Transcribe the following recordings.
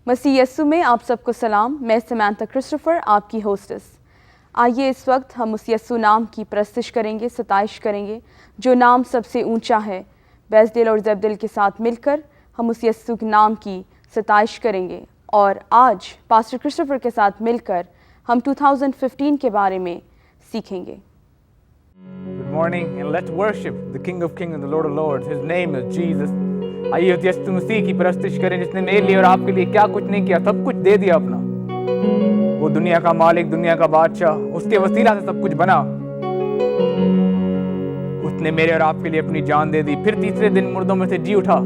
मसीह यस्सु में आप सबको सलाम। मैं समैंथा क्रिस्टोफर, आपकी होस्टेस। आइए इस वक्त हम उस यस्सु नाम की प्रस्तुति करेंगे, सताइश करेंगे जो नाम सबसे ऊंचा है। बैज़लेल और ज़ेबदिल के साथ मिलकर हम उस यस्सु के नाम की सताइश करेंगे। और आज पास्टर क्रिस्टोफर के साथ मिलकर हम 2015 के बारे में सीखेंगे। Good morning and let's worship the King of Kings and the Lord of Lords. His name is Jesus. आइए उस यीशु मसीह की प्रस्तुति करें जिसने मेरे लिए और आपके लिए क्या कुछ नहीं किया, सब कुछ दे दिया अपना। वो दुनिया का मालिक, दुनिया का बादशाह, उसके वसीला से सब कुछ बना। उसने मेरे और आपके लिए अपनी जान दे दी, फिर तीसरे दिन मुर्दों में से जी उठा।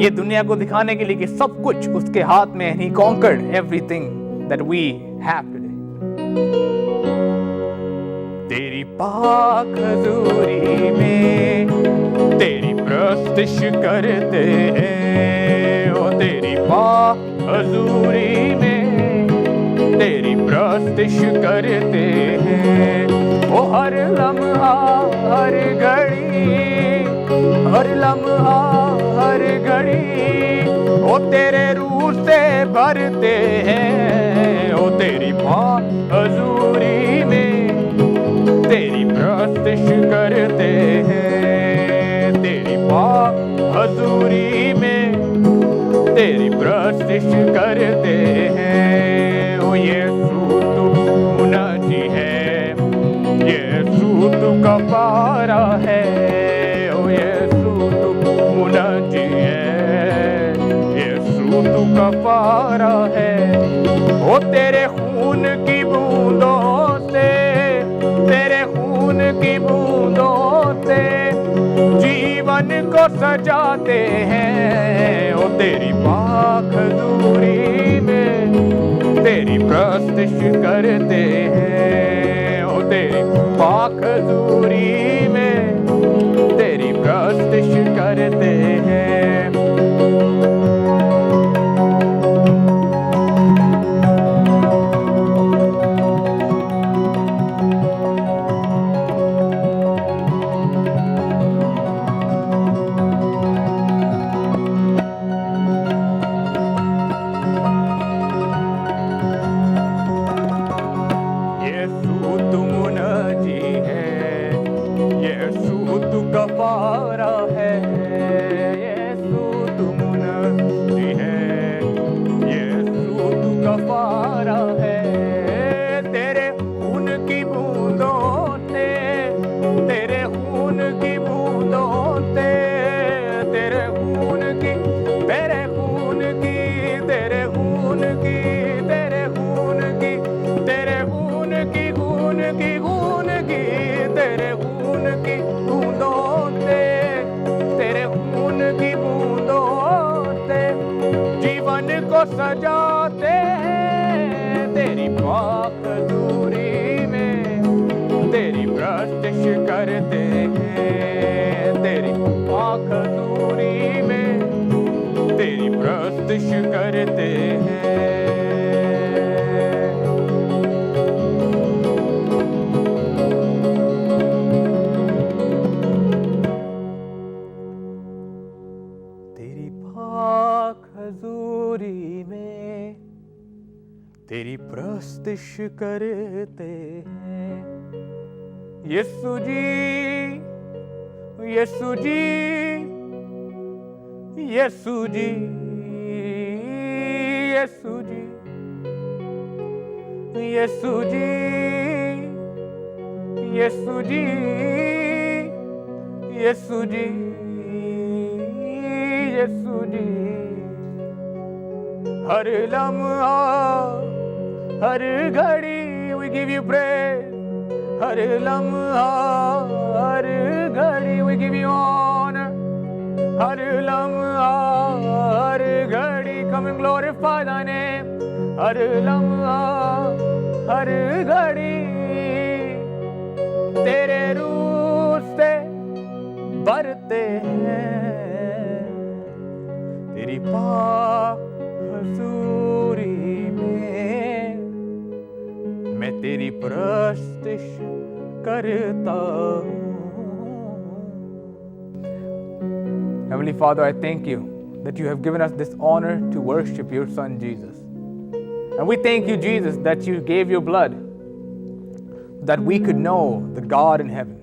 ये दुनिया को दिखाने के लिए कि सब कुछ उसके हाथ में है। He conquered everything that we have today. तेरी पाक हजूरी में तेरी प्रस्तुति करते हैं, ओ तेरी पाक हजूरी में तेरी प्रस्तुति करते हैं। ओ हर लम्हा हर घड़ी, हर लम्हा हर घड़ी ओ तेरे रूह से भरते हैं। ओ तेरी पाक हजूरी में तेरी प्रस्तुति करते हैं, तेरी पाक हजूरी में तेरी प्रस्तुति करते हैं। ओ यीशु तू मुनाजी है, यीशु तू कफारा है। ओ यीशु तू मुनाजी है, यीशु तू कफारा है। ओ तेरे खून की बूंदों से, तेरे खून की बूंदों से जीवन को सजाते हैं। ओ तेरी पाक हजूरी में तेरी प्रस्तुति करते हैं। ओ तेरी पाक हजूरी में तेरी प्रस्तुति करते हैं। सजाते हैं तेरी पाक हजूरी में तेरी प्रस्तुति करते हैं। तेरी पाक हजूरी में तेरी प्रस्तुति करते हैं। तेरी पाक हजूरी में तेरी प्रस्तुति करते हैं। यीशु जी, यीशु जी, यीशु जी, यीशु जी, यीशु जी, यीशु जी, यीशु जी, यीशु जी। हर लम्हा हर घड़ी we give you praise। हर लम्हा हर घड़ी we give you honor। हर लम्हा हर घड़ी come and glorify thy name। हर लम्हा हर घड़ी तेरे रूह से भरते हैं, तेरी पाक हजूरी में मैं तेरी प्रस्तिश करता हूँ. Heavenly Father, I thank you that you have given us this honor to worship your Son Jesus. And we thank you, Jesus, that you gave your blood that we could know the God in heaven.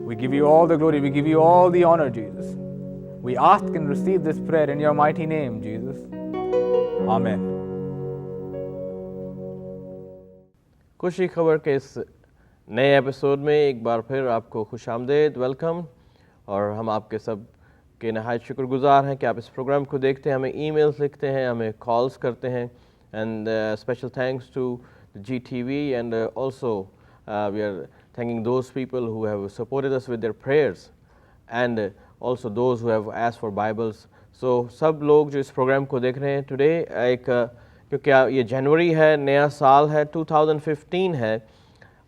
We give you all the glory, we give you all the honor, Jesus. We ask and receive this prayer in your mighty name, Jesus. Amen. खुशी खबर के इस नए episode में एक बार फिर आपको खुशामदीद, welcome. और हम आपके सब के नहायत शुक्रगुजार हैं कि आप इस प्रोग्राम को देखते हैं, हमें ईमेल्स लिखते हैं, हमें कॉल्स करते हैं. And special thanks to GTV and also we are thanking those people who have supported us with their prayers and also those who have asked for Bibles. So सब लोग जो इस प्रोग्राम को देख रहे हैं टुडे, एक क्योंकि ये जनवरी है, नया साल है, 2015 है.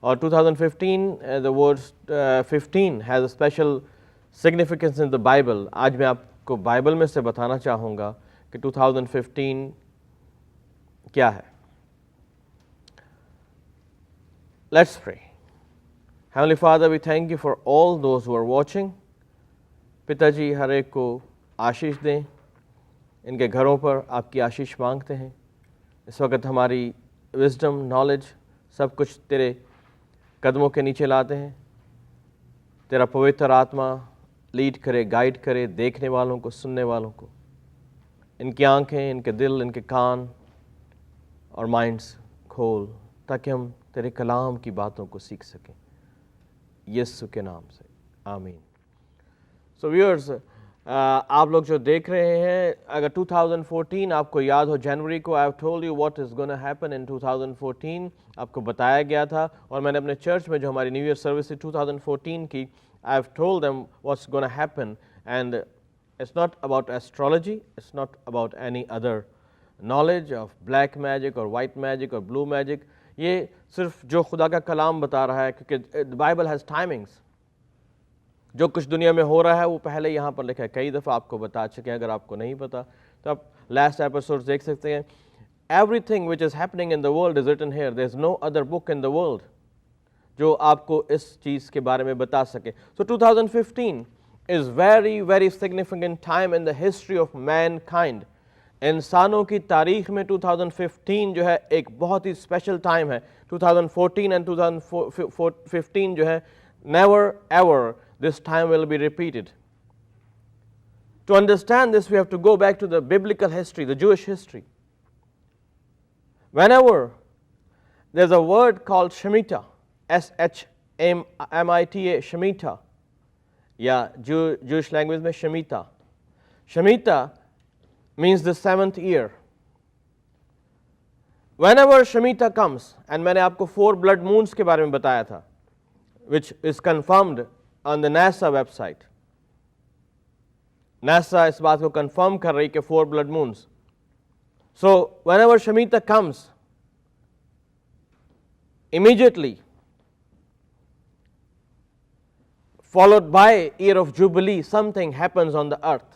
और 2015 the word 15 has a special significance in the Bible. आज मैं आपको बाइबल में से बताना चाहूँगा कि 2015 क्या है. Let's pray. Heavenly Father, we thank you for all those who are watching. पिताजी हर एक को आशीष दें, इनके घरों पर आपकी आशीष मांगते हैं. इस वक्त हमारी विजडम, नॉलेज सब कुछ तेरे कदमों के नीचे लाते हैं. तेरा पवित्र आत्मा लीड करे, गाइड करे देखने वालों को, सुनने वालों को. इनकी आंखें, इनके दिल, इनके कान और माइंड्स खोल ताकि हम तेरे कलाम की बातों को सीख सकें, यीशु के नाम से, आमीन. सो व्यूअर्स, आप लोग जो देख रहे हैं, अगर 2014 आपको याद हो, जनवरी को I have told you what is gonna happen in 2014. आपको बताया गया था और मैंने अपने चर्च में जो हमारी न्यू ईयर सर्विस 2014 की, I have told them what's gonna happen. And it's not about astrology, it's not about any other knowledge of black magic और वाइट मैजिक और ब्लू मैजिक. ये सिर्फ जो खुदा का कलाम बता रहा है, क्योंकि बाइबल हैज़ टाइमिंग्स. जो कुछ दुनिया में हो रहा है वो पहले यहाँ पर लिखा है. कई दफ़ा आपको बता चुके हैं, अगर आपको नहीं पता तो आप लास्ट एपिसोड देख सकते हैं. Everything which is happening in the world is written here. There is no other book in the world जो आपको इस चीज़ के बारे में बता सके. So 2015 is very very significant time in the history of mankind. इंसानों की तारीख में 2015 जो है एक बहुत ही स्पेशल टाइम है. 2014 एंड 2015 जो है, never ever this time will be repeated. To understand this, we have to go back to the biblical history, the Jewish history. Whenever there's a word called Shemitah, S-H-M-I-T-A, Shemitah, yeah, Jewish language mein Shemitah. Shemitah means the 7th year. Whenever Shemitah comes, and मैंने आपको 4 blood moons के बारे में बताया था, which is confirmed on the NASA website. NASA इस बात को confirm कर रही कि 4 blood moons. So whenever Shemitah comes, immediately followed by year of Jubilee, something happens on the earth.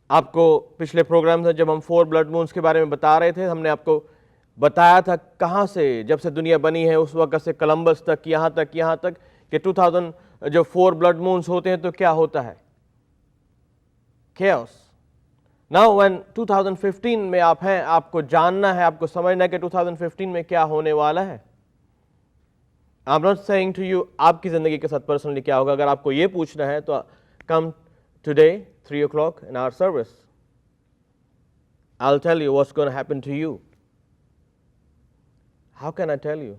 आपको पिछले प्रोग्राम में जब हम 4 blood moons के बारे में बता रहे थे, हमने आपको बताया था कहाँ से, जब से दुनिया बनी है उस वक्त से कोलंबस तक, यहाँ तक कि 2000 जो 4 blood moons होते हैं तो क्या होता है, chaos. Now when 2015 में आप हैं, आपको जानना है, आपको समझना है कि 2015 में क्या होने वाला है. I'm not saying to you आपकी ज़िंदगी के साथ पर्सनली क्या होगा. अगर आपको ये पूछना है तो come today 3 o'clock in our service. I'll tell you what's going to happen to you. How can I tell you?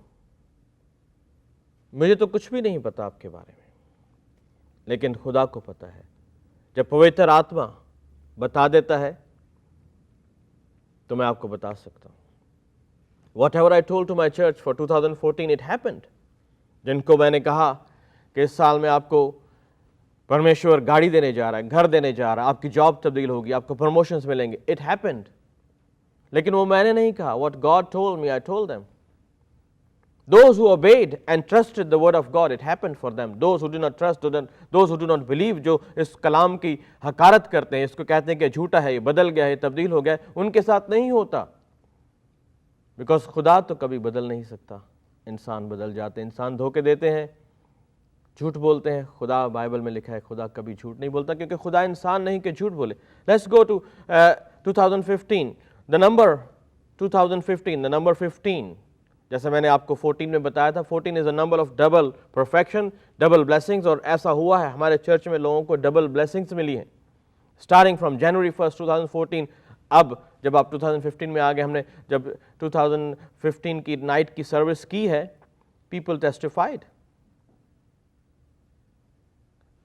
मुझे तो कुछ भी नहीं पता आपके बारे में, लेकिन खुदा को पता है. जब पवित्र आत्मा बता देता है तो मैं आपको बता सकता हूँ. Whatever I told to my church for 2014, it happened. जिनको मैंने कहा कि इस साल में आपको परमेश्वर गाड़ी देने जा रहा है, घर देने जा रहा है, आपकी जॉब तब्दील होगी, आपको प्रमोशंस मिलेंगे. It happened. लेकिन वो मैंने नहीं कहा. What God told me, I told them. Those who obeyed and trusted the word of God, it happened for them. Those who do not trust, those who do not believe, जो इस कलाम की हकारत करते हैं, इसको कहते हैं कि झूठा है, ये बदल गया है, तब्दील हो गया है, उनके साथ नहीं होता. बिकॉज खुदा तो कभी बदल नहीं सकता. इंसान बदल जाते हैं, इंसान धोखे देते हैं, झूठ बोलते हैं. खुदा बाइबल में लिखा है खुदा कभी झूठ नहीं बोलता, क्योंकि खुदा इंसान नहीं कि झूठ बोले. Let's go to 2015. The number 2015, the number 15, जैसे मैंने आपको 14 में बताया था, 14 is a number of double perfection, double blessings. और ऐसा हुआ है हमारे चर्च में लोगों को डबल ब्लेसिंग्स मिली हैं स्टार्टिंग फ्रॉम जनवरी 1, 2014. अब जब आप 2015 में आ गए, हमने जब 2015 की नाइट की सर्विस की है, people testified.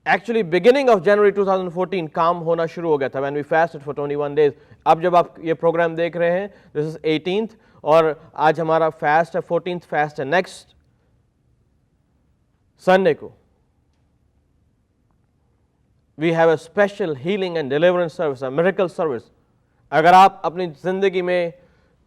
Actually beginning of January 2014 काम होना शुरू हो गया था when we fasted for 21 days. अब जब आप ये प्रोग्राम देख रहे हैं, दिस इज 18th, और आज हमारा फास्ट है, 14th फास्ट है. नेक्स्ट संडे को we have a special healing and deliverance service, a miracle service. अगर आप अपनी जिंदगी में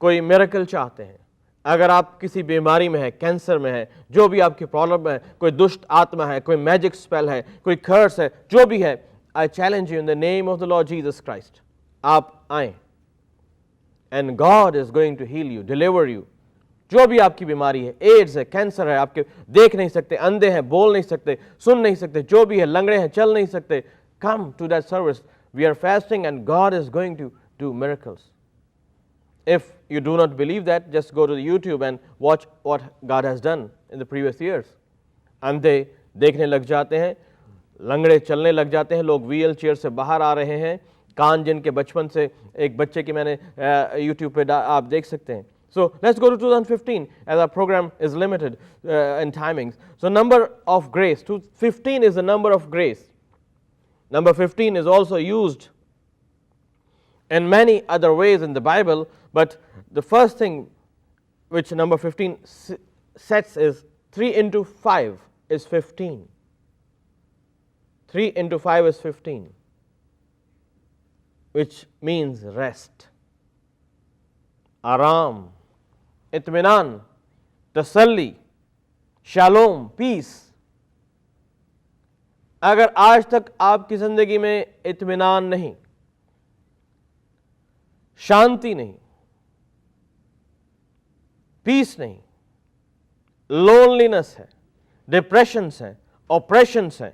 कोई मिरेकल चाहते हैं, अगर आप किसी बीमारी में है, कैंसर में है, जो भी आपकी प्रॉब्लम है, कोई दुष्ट आत्मा है, कोई मैजिक स्पेल है, कोई कर्स है, जो भी है, I challenge you in the name of the Lord Jesus Christ, आप आए. And God is going to heal you, deliver you. जो भी आपकी बीमारी है, एड्स है, कैंसर है, आपके देख नहीं सकते, अंधे हैं, बोल नहीं सकते, सुन नहीं सकते, जो भी है, लंगड़े हैं, चल नहीं सकते, come to that service. We are fasting and God is going to do miracles. If you do not believe that, just go to the YouTube and watch what God has done in the previous years. अंधे देखने लग जाते हैं, लंगड़े चलने लग जाते हैं, लोग व्हील चेयर से बाहर आ रहे हैं, कान जिनके बचपन से, एक बच्चे की मैंने YouTube पे आप देख सकते हैं. So let's go to 2015 as our program is limited in timings. So number of grace, 15 is the number of grace. Number 15 is also used in many other ways in the Bible, but the first thing which number 15 sets is 3 into 5 is 15. 3 into 5 is 15, which means rest, aram, itminan, tasalli, shalom, peace. अगर आज तक आपकी जिंदगी में इत्मीनान नहीं, शांति नहीं, piece नहीं, लोनलीनेस है, डिप्रेशंस है, ऑपरेशंस है,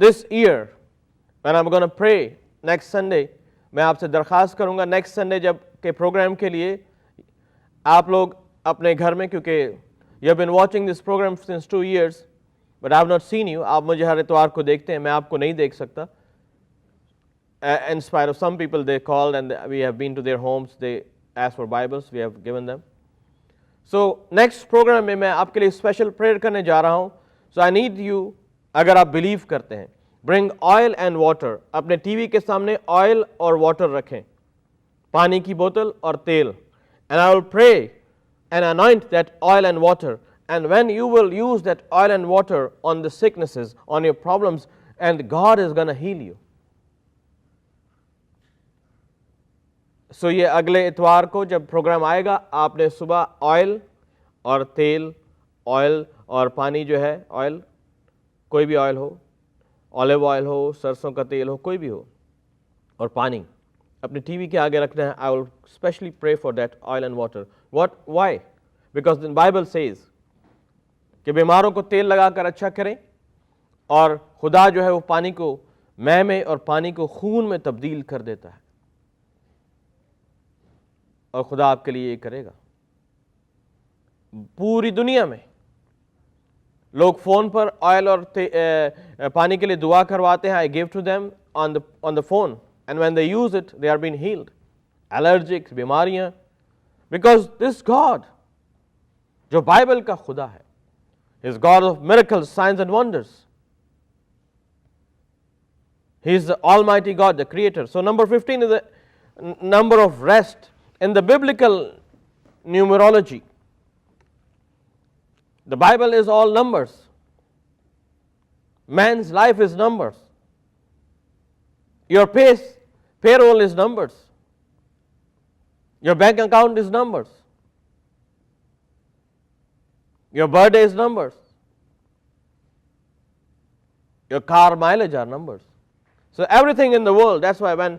this year when I am gonna pray next Sunday, मैं आपसे दरख्वास्त करूंगा नेक्स्ट संडे जब के प्रोग्राम के लिए आप लोग अपने घर में, क्योंकि you have been watching this programme since 2 years, but I have not seen you. आप मुझे हर इतवार को देखते हैं, मैं आपको नहीं देख सकता. In spite of some people, they called and we have been to their homes, they asked for Bibles, we have given them. So next program में मैं आपके लिए स्पेशल प्रेयर करने जा रहा हूँ. So I need you, अगर आप बिलीव करते हैं, bring oil and water. अपने टीवी के सामने ऑयल और वाटर रखें, पानी की बोतल और तेल. And I will pray and anoint that oil and water. And when you will use that oil and water on the sicknesses, on your problems, and God is going to heal you. So ये अगले इतवार को जब programme आएगा, आपने सुबह oil और तेल, ऑयल और पानी जो है, ऑयल कोई भी ऑयल हो, ऑलिव ऑयल हो, सरसों का तेल हो, कोई भी हो, और पानी अपने टीवी के आगे रखना है. I will specially pray for that oil and water. Why? Because the Bible says कि बीमारों को तेल लगाकर अच्छा करें, और खुदा जो है वो पानी को मैं में और पानी को खून में तब्दील कर देता है, और खुदा आपके लिए ये करेगा. पूरी दुनिया में लोग फोन पर ऑयल और पानी के लिए दुआ करवाते हैं. I give to them on the phone, and when they use it they are been healed. Allergics, बीमारियां, बिकॉज दिस गॉड जो बाइबल का खुदा है, He is God of miracles, signs and wonders. He is the Almighty God, the Creator. So number 15 is the number of rest. In the biblical numerology, the Bible is all numbers. Man's life is numbers. Your payroll is numbers. Your bank account is numbers. Your birthday is numbers. Your car mileage are numbers. So everything in the world, that's why when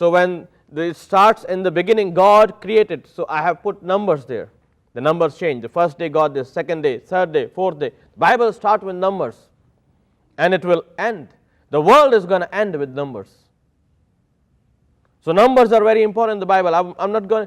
so when it starts in the beginning God created, so I have put numbers there. The numbers change. The first day God this, second day, third day, fourth day. The Bible starts with numbers and it will end. The world is going to end with numbers. So numbers are very important in the Bible. I'm not going,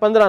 15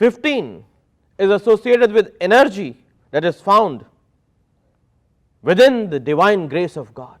15 is associated with energy that is found within the divine grace of God.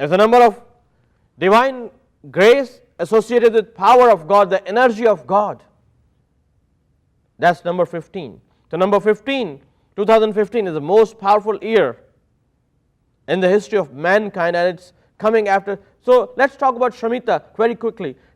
As a number of divine grace associated with power of God, the energy of God. That's number 15. So number 15, 2015 is the most powerful year in the history of mankind and it's coming after. So let's talk about Shemitah very quickly.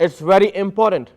it's very important.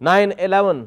9/11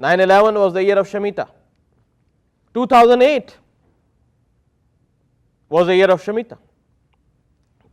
9/11 was the year of Shemitah. 2008 was the year of Shemitah.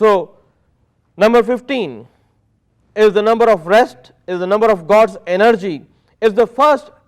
So number 15 is the number of rest, is the number of God's energy, is the first.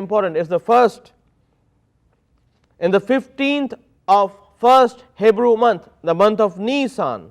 important, it's the first in the 15th of first Hebrew month, the month of Nisan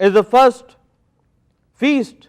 is the first feast.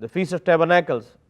the Feast of Tabernacles,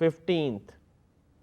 15th.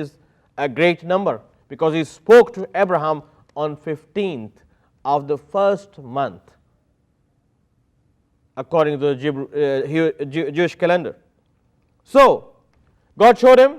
is a great number because he spoke to Abraham on 15th of the first month according to the Jewish calendar. So God showed him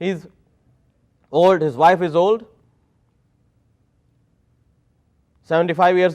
he is old, his wife is old, 75 years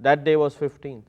that day was 15th,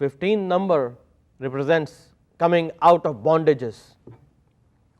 15 number represents coming out of bondages.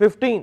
15.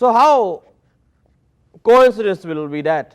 So how coincidence will be that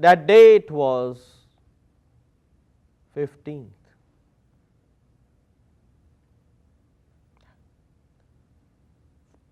that date was 15th.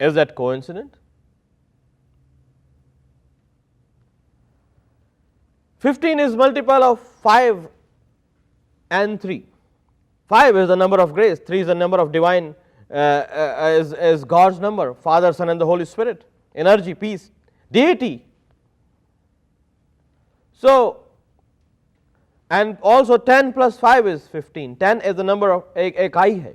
Is that coincident? 15 is multiple of 5 and 3. 5 is the number of grace, 3 is the number of divine, is God's number, Father, Son and the Holy Spirit, energy, peace, deity. So, and also 10 plus 5 is 15. 10 is the number of ekai hai.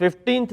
15th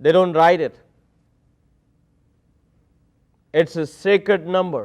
They don't write it. It's a sacred number.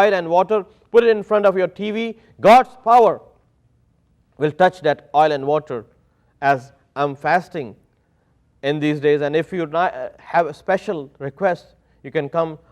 oil and water, put it in front of your TV. God's power will touch that oil and water as I'm fasting in these days. And if you have a special request, you can come.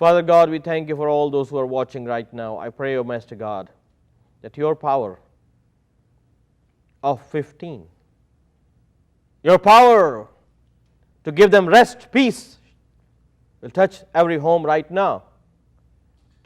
Father God, we thank you for all those who are watching right now. I pray, O Master God, that your power of 15, your power to give them rest, peace, will touch every home right now.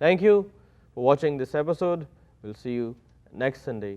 Thank you for watching this episode. We'll see you next Sunday.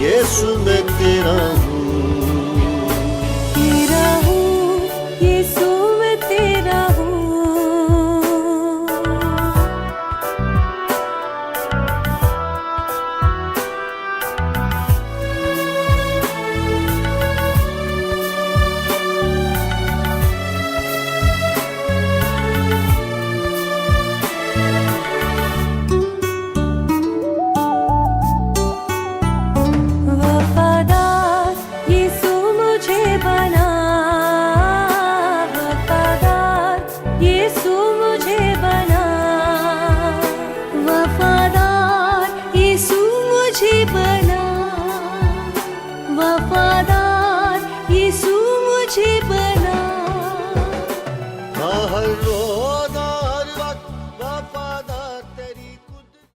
यीशु मैं तेरा हूँ, तेरा हूँ यीशु मैं तेरा हूँ। वफादार यीशु मुझे बना, वफादार यीशु मुझे बना, वफादार यीशु मुझे बना, वफादार यीशु मुझे बना। हाँ हर रोज हर वक्त वफादार तेरी कुदरत।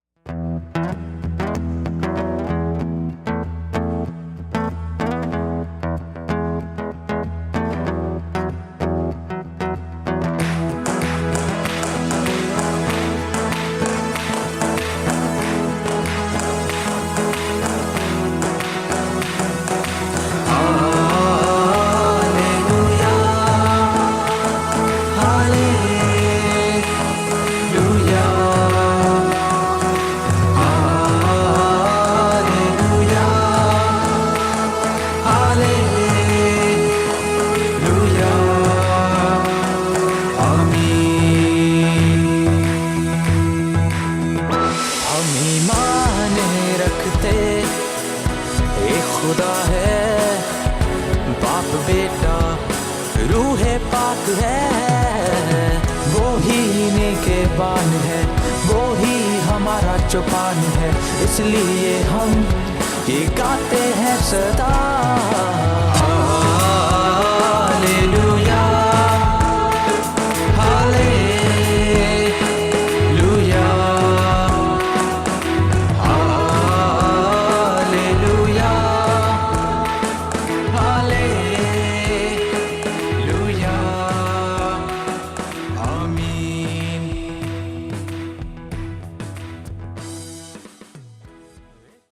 हम ईमान रखते एक खुदा है, बाप बेटा रूह पाक है, वो ही निगहबान है, वो ही हमारा चौपान है, इसलिए हम ये गाते हैं सदा